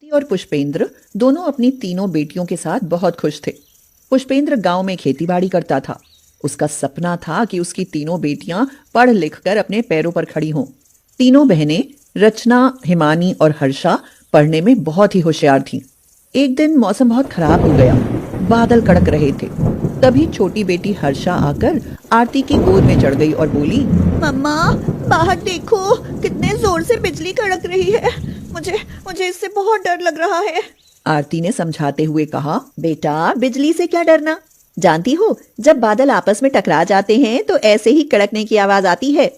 आरती और पुष्पेंद्र दोनों अपनी तीनों बेटियों के साथ बहुत खुश थे। पुष्पेंद्र गांव में खेतीबाड़ी करता था। उसका सपना था कि उसकी तीनों बेटियां पढ़ लिख कर अपने पैरों पर खड़ी हों। तीनों बहनें रचना, हिमानी और हर्षा पढ़ने में बहुत ही होशियार थीं। एक दिन मौसम बहुत खराब हो गया, बादल कड़क रहे थे। तभी छोटी बेटी हर्षा आकर आरती की गोद में चढ़ गई और बोली, मम्मा, बाहर देखो, कितने जोर से बिजली कड़क रही है। मुझे मुझे इससे बहुत डर लग रहा है। आरती ने समझाते हुए कहा, बेटा बिजली से क्या डरना, जानती हो जब बादल आपस में टकरा जाते हैं तो ऐसे ही कड़कने की आवाज आती है।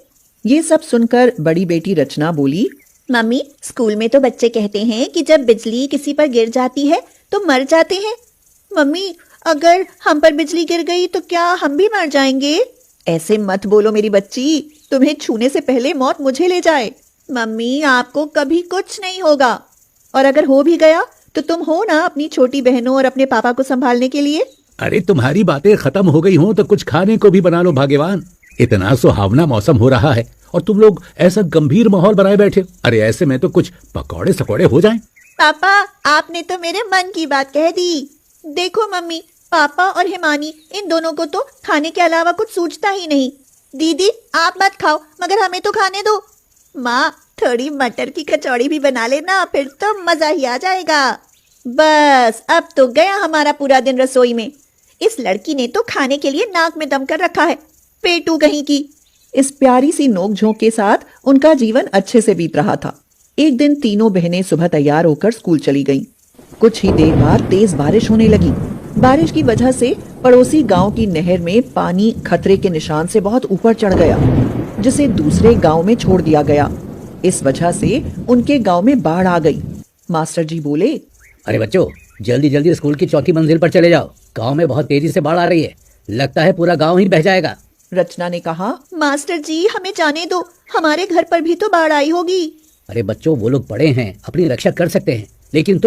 ये सब सुनकर बड़ी बेटी रचना बोली, मम्मी, स्कूल में तो बच्चे कहते हैं कि जब बिजली किसी पर गिर जाती है तो मर जाते हैं। मम्मी, अगर हम पर बिजली गिर गई तो क्या हम भी मर जाएंगे? ऐसे मत बोलो मेरी बच्ची, तुम्हें छूने से पहले मौत मुझे ले जाए। मम्मी, आपको कभी कुछ नहीं होगा। और अगर हो भी गया तो तुम हो ना अपनी छोटी बहनों और अपने पापा को संभालने के लिए। अरे तुम्हारी बातें खत्म हो गई हो तो कुछ खाने को भी बना लो भाग्यवान। इतना सुहावना मौसम हो रहा है और तुम लोग ऐसा गंभीर माहौल बनाए बैठे। अरे ऐसे में तो कुछ पकौड़े सकोड़े हो जाएं। पापा, आपने तो मेरे मन की बात कह दी। देखो मम्मी, पापा और हिमानी, इन दोनों को तो खाने के अलावा कुछ सूझता ही नहीं। दीदी, आप मत खाओ मगर हमें तो खाने दो। माँ, थोड़ी मटर की कचौड़ी भी बना लेना, फिर तो मजा ही आ जाएगा। बस अब तो गया हमारा पूरा दिन रसोई में। इस लड़की ने तो खाने के लिए नाक में दम कर रखा है, पेटू कहीं की। इस प्यारी सी नोकझोंक के साथ उनका जीवन अच्छे से बीत रहा था। एक दिन तीनों बहनें सुबह तैयार होकर स्कूल चली गईं। कुछ ही देर बाद तेज बारिश होने लगी। बारिश की वजह से पड़ोसी गांव की नहर में पानी खतरे के निशान से बहुत ऊपर चढ़ गया, जिसे दूसरे गांव में छोड़ दिया गया। इस वजह से उनके गांव में बाढ़ आ गई। मास्टर जी बोले, अरे बच्चों, जल्दी जल्दी स्कूल की चौथी मंजिल पर चले जाओ। गांव में बहुत तेजी से बाढ़ आ रही है, लगता है पूरा गांव ही बह जाएगा। रचना ने कहा, मास्टर जी, हमें जाने दो, हमारे घर पर भी तो बाढ़ आई होगी। अरे बच्चों, वो लोग बड़े हैं, अपनी रक्षा कर सकते हैं, लेकिन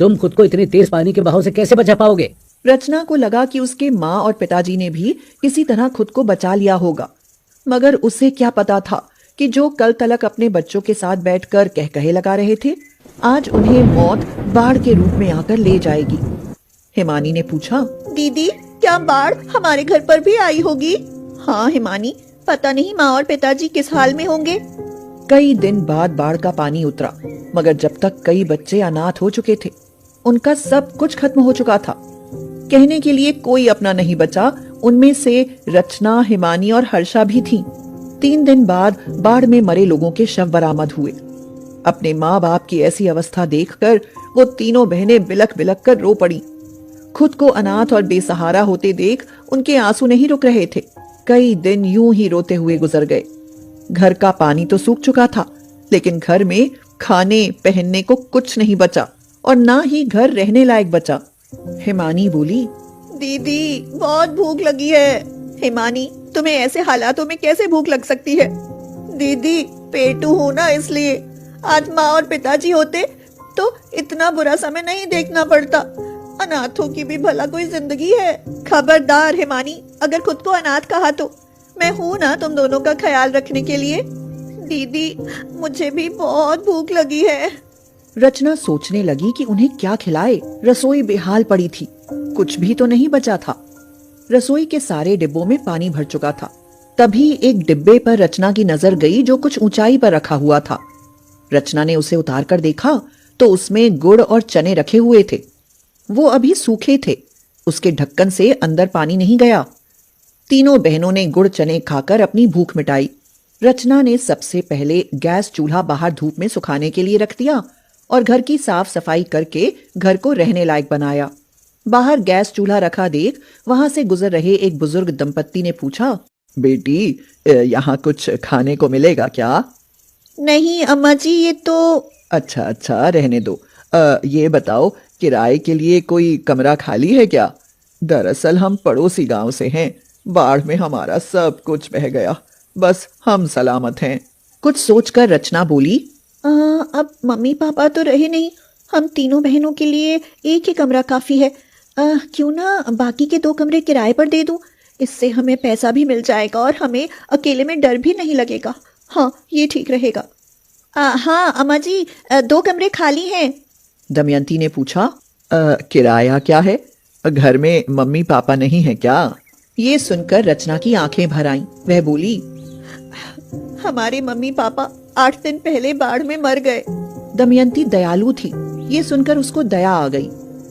तुम खुद को इतने तेज पानी के बहाव से कैसे बचा पाओगे? रचना को लगा कि उसके माँ और पिताजी ने भी किसी तरह खुद को बचा लिया होगा, मगर उसे क्या पता था कि जो कल तलक अपने बच्चों के साथ बैठकर कहकहे लगा रहे थे, आज उन्हें मौत बाढ़ के रूप में आकर ले जाएगी। हिमानी ने पूछा, दीदी, क्या बाढ़ हमारे घर पर भी आई होगी? हाँ हिमानी, पता नहीं माँ और पिताजी किस हाल में होंगे। कई दिन बाद बाढ़ का पानी उतरा, मगर जब तक कई बच्चे अनाथ हो चुके थे, उनका सब कुछ खत्म हो चुका था। कहने के लिए कोई अपना नहीं बचा। उनमें से रचना, हिमानी और हर्षा भी थीं। 3 दिन बाद बाढ़ में मरे लोगों के शव बरामद हुए। अपने माँ बाप की ऐसी अवस्था देखकर वो तीनों बहनें बिलख बिलख कर रो पड़ी। खुद को अनाथ और बेसहारा होते देख उनके आंसू नहीं रुक रहे थे। कई दिन यूं ही रोते हुए गुजर गए। घर का पानी तो सूख चुका था, लेकिन घर में खाने पहनने को कुछ नहीं बचा और ना ही घर रहने लायक बचा। हिमानी बोली, दीदी, बहुत भूख लगी है। हिमानी, तुम्हें ऐसे हालातों में कैसे भूख लग सकती है? दीदी, पेटू हूं ना, इसलिए। आज माँ और पिताजी होते तो इतना बुरा समय नहीं देखना पड़ता। अनाथों की भी भला कोई जिंदगी है। खबरदार हिमानी, अगर खुद को अनाथ कहा तो मैं हूं ना तुम दोनों का ख्याल रखने के लिए। दीदी, मुझे भी बहुत भूख लगी है। रचना सोचने लगी कि उन्हें क्या खिलाए। रसोई बेहाल पड़ी थी, कुछ भी तो नहीं बचा था। रसोई के सारे डिब्बों में पानी भर चुका था। तभी एक डिब्बे पर रचना की नजर गई, जो कुछ ऊंचाई पर रखा हुआ था। रचना ने उसे उतार कर देखा तो उसमें गुड़ और चने रखे हुए थे। वो अभी सूखे थे, उसके ढक्कन से अंदर पानी नहीं गया। तीनों बहनों ने गुड़ चने खाकर अपनी भूख मिटाई। रचना ने सबसे पहले गैस चूल्हा बाहर धूप में सुखाने के लिए रख दिया और घर की साफ सफाई करके घर को रहने लायक बनाया। बाहर गैस चूल्हा रखा देख वहां से गुजर रहे एक बुजुर्ग दंपत्ति ने पूछा, बेटी, यहाँ कुछ खाने को मिलेगा क्या? नहीं अम्मा जी, ये तो। अच्छा, रहने दो। ये बताओ, किराए के लिए कोई कमरा खाली है क्या? दरअसल हम पड़ोसी गांव से हैं, बाढ़ में हमारा सब कुछ बह गया, बस हम सलामत हैं। कुछ सोचकर रचना बोली, अब मम्मी पापा तो रहे नहीं, हम तीनों बहनों के लिए एक ही कमरा काफी है। क्यों ना बाकी के 2 कमरे किराए पर दे दूं, इससे हमें पैसा भी मिल जाएगा और हमें अकेले में डर भी नहीं लगेगा। हाँ, ये ठीक रहेगा। हाँ अम्मा जी, 2 कमरे खाली हैं। दमयंती ने पूछा, किराया क्या है? घर में मम्मी पापा नहीं है क्या? ये सुनकर रचना की आंखें भर आईं। वह बोली, हमारे मम्मी पापा 8 दिन पहले बाढ़ में मर गए। दमयंती दयालु थी। ये सुनकर उसको दया आ गई।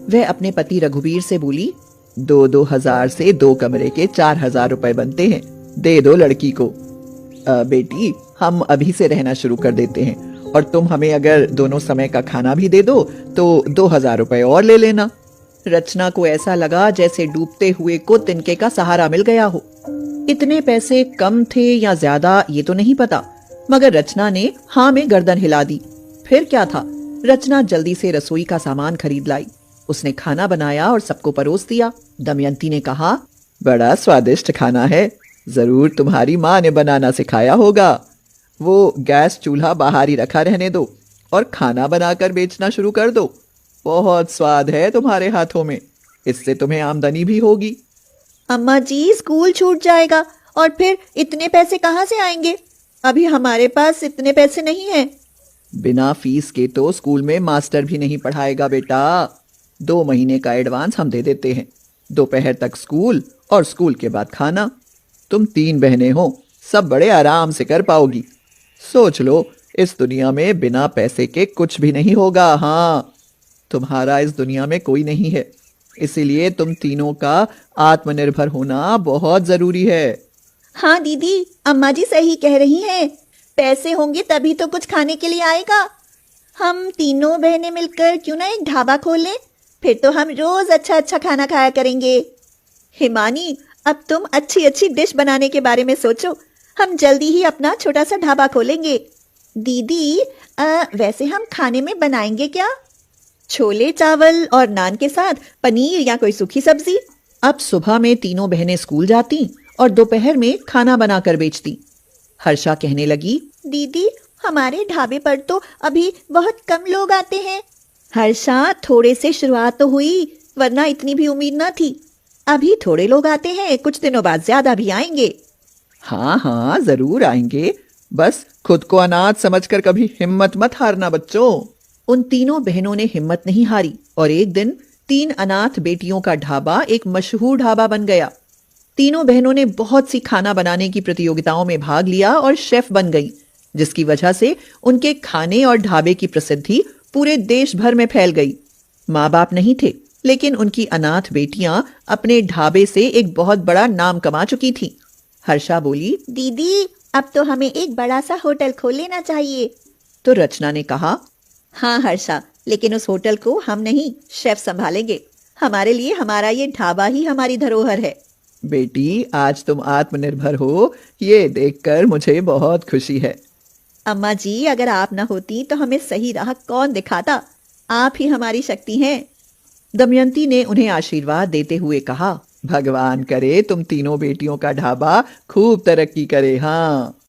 वह अपने पति रघुवीर से बोली, 2-2 हजार से 2 कमरे के 4,000 रुपए बनते हैं, दे दो लड़की को। बेटी, हम अभी से रहना शुरू कर देते हैं, और तुम हमें अगर दोनों समय का खाना भी दे दो तो 2,000 रुपए और ले लेना। रचना को ऐसा लगा जैसे डूबते हुए को तिनके का सहारा मिल गया हो। इतने पैसे कम थे या ज्यादा ये तो नहीं पता, मगर रचना ने हाँ में गर्दन हिला दी। फिर क्या था, रचना जल्दी से रसोई का सामान खरीद लाई। उसने खाना बनाया और सबको परोस दिया। दमयंती ने कहा, बड़ा स्वादिष्ट खाना है, जरूर तुम्हारी माँ ने बनाना सिखाया होगा। वो गैस चूल्हा बाहर ही रखा रहने दो और खाना बनाकर बेचना शुरू कर दो। बहुत स्वाद है तुम्हारे हाथों में, इससे तुम्हें आमदनी भी होगी। अम्मा जी, स्कूल छूट जाएगा और फिर इतने पैसे कहाँ से आएंगे? अभी हमारे पास इतने पैसे नहीं हैं। बिना फीस के तो स्कूल में मास्टर भी नहीं पढ़ाएगा बेटा। 2 महीने का एडवांस हम दे देते हैं। दोपहर तक स्कूल और स्कूल के बाद खाना। तुम 3 बहनें हो, सब बड़े आराम से कर पाओगी। सोच लो, इस दुनिया में बिना पैसे के कुछ भी नहीं होगा। हाँ, तुम्हारा इस दुनिया में कोई नहीं है, इसीलिए तुम तीनों का आत्मनिर्भर होना बहुत जरूरी है। हाँ दीदी, अम्मा जी सही कह रही हैं। पैसे होंगे तभी तो कुछ खाने के लिए आएगा। हम तीनों बहनें मिलकर क्यों ना एक ढाबा खोल लें, फिर तो हम रोज अच्छा अच्छा खाना खाया करेंगे। हिमानी, अब तुम अच्छी अच्छी डिश बनाने के बारे में सोचो। हम जल्दी ही अपना छोटा सा ढाबा खोलेंगे। दीदी, वैसे हम खाने में बनाएंगे क्या? छोले चावल और नान के साथ पनीर या कोई सूखी सब्जी। अब सुबह में तीनों बहनें स्कूल जाती और दोपहर में खाना बनाकर बेचती। हर्षा कहने लगी, दीदी, हमारे ढाबे पर तो अभी बहुत कम लोग आते हैं। हर्षा, थोड़े से शुरुआत तो हुई, वरना इतनी भी उम्मीद न थी। अभी थोड़े लोग आते हैं, कुछ दिनों बाद ज्यादा भी आएंगे। हाँ हाँ, जरूर आएंगे, बस खुद को अनाथ समझकर कभी हिम्मत मत हारना बच्चों। उन तीनों बहनों ने हिम्मत नहीं हारी और एक दिन 3 अनाथ बेटियों का ढाबा एक मशहूर ढाबा बन गया। तीनों बहनों ने बहुत सी खाना बनाने की प्रतियोगिताओं में भाग लिया और शेफ बन गई, जिसकी वजह से उनके खाने और ढाबे की प्रसिद्धि पूरे देश भर में फैल गई। माँ बाप नहीं थे, लेकिन उनकी अनाथ बेटियां अपने ढाबे से एक बहुत बड़ा नाम कमा चुकी थीं। हर्षा बोली, दीदी, अब तो हमें एक बड़ा सा होटल खोल लेना चाहिए। तो रचना ने कहा, हाँ हर्षा, लेकिन उस होटल को हम नहीं, शेफ संभालेंगे। हमारे लिए हमारा ये ढाबा ही हमारी धरोहर है। बेटी, आज तुम आत्मनिर्भर हो, ये देखकर मुझे बहुत खुशी है। अम्मा जी, अगर आप न होती तो हमें सही राह कौन दिखाता? आप ही हमारी शक्ति हैं। दमयंती ने उन्हें आशीर्वाद देते हुए कहा, भगवान करे तुम तीनों बेटियों का ढाबा खूब तरक्की करे। हाँ।